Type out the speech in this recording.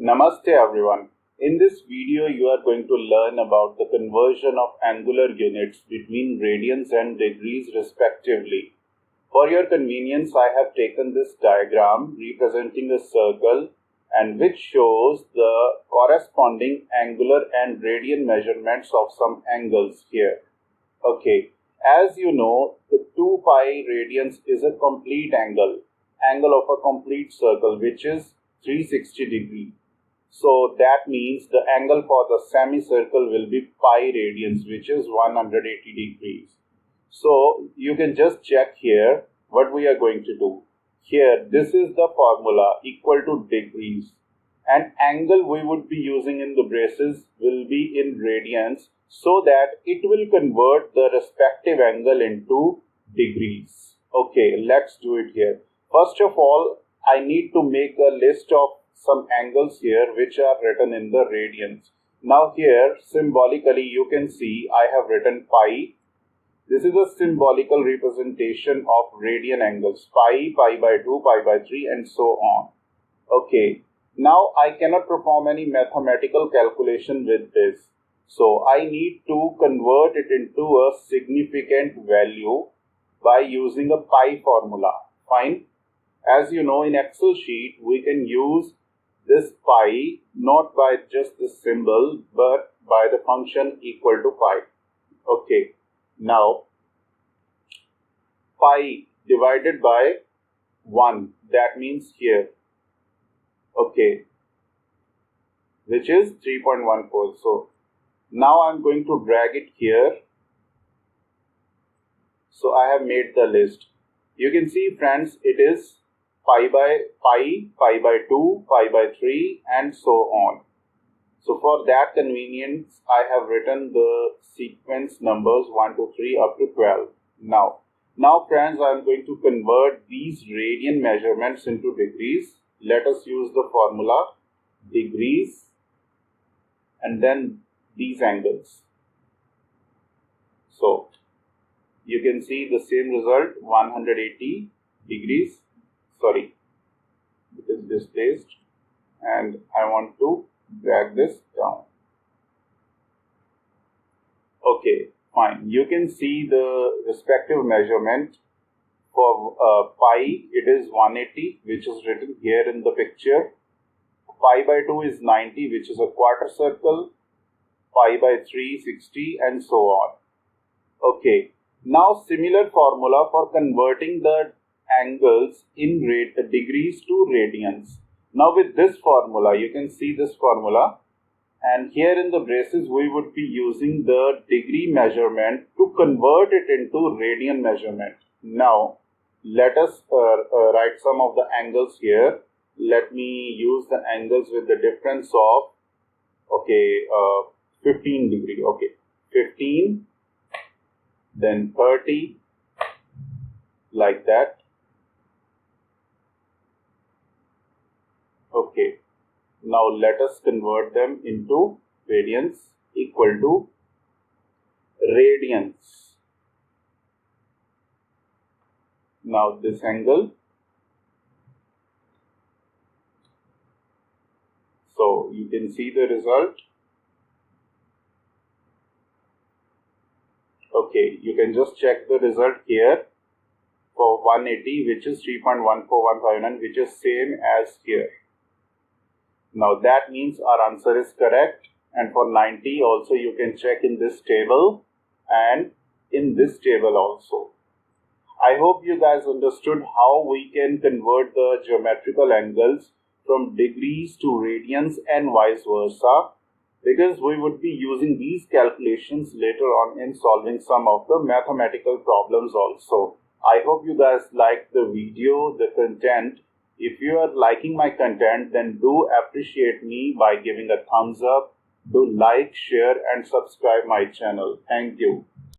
Namaste everyone. In this video you are going to learn about the conversion of angular units between radians and degrees respectively. For your convenience I have taken this diagram representing a circle and which shows the corresponding angular and radian measurements of some angles here. Okay, as you know, the 2 pi radians is a complete angle of a complete circle which is 360 degrees. So that means the angle for the semicircle will be pi radians, which is 180 degrees. So you can just check here what we are going to do. Here, this is the formula equal to degrees. And angle we would be using in the braces will be in radians so that it will convert the respective angle into degrees. Okay, let's do it here. First of all, I need to make a list of some angles here which are written in the radians. Now here symbolically you can see I have written pi. This is a symbolical representation of radian angles. Pi, pi by 2, pi by 3 and so on. Okay, now I cannot perform any mathematical calculation with this. So I need to convert it into a significant value by using a pi formula. Fine. As you know, in Excel sheet we can use this pi not by just the symbol but by the function equal to pi. Okay, now pi divided by 1, that means here, okay, which is 3.14. So now I'm going to drag it here. So I have made the list. You can see friends, it is pi by 2, pi by 3 and so on. So for that convenience, I have written the sequence numbers 1 to 3 up to 12. Now friends, I am going to convert these radian measurements into degrees. Let us use the formula degrees and then these angles. So you can see the same result, 180 degrees. Sorry, it is displaced and I want to drag this down. Okay, fine. You can see the respective measurement for pi, it is 180, which is written here in the picture. Pi by 2 is 90, which is a quarter circle. Pi by 3, 60 and so on. Okay, now similar formula for converting the angles in degrees to radians. Now with this formula, you can see this formula, and here in the braces we would be using the degree measurement to convert it into radian measurement. Now let us write some of the angles here. Let me use the angles with the difference of 15 degree. Okay, 15, then 30, like that. Okay, now let us convert them into radians equal to radians. Now this angle, so you can see the result. Okay, you can just check the result here for 180, which is 3.14159, which is same as here. Now that means our answer is correct, and for 90 also you can check in this table and in this table also. I hope you guys understood how we can convert the geometrical angles from degrees to radians and vice versa, because we would be using these calculations later on in solving some of the mathematical problems also. I hope you guys liked the video, the content. If you are liking my content, then do appreciate me by giving a thumbs up. Do like, share and subscribe my channel. Thank you.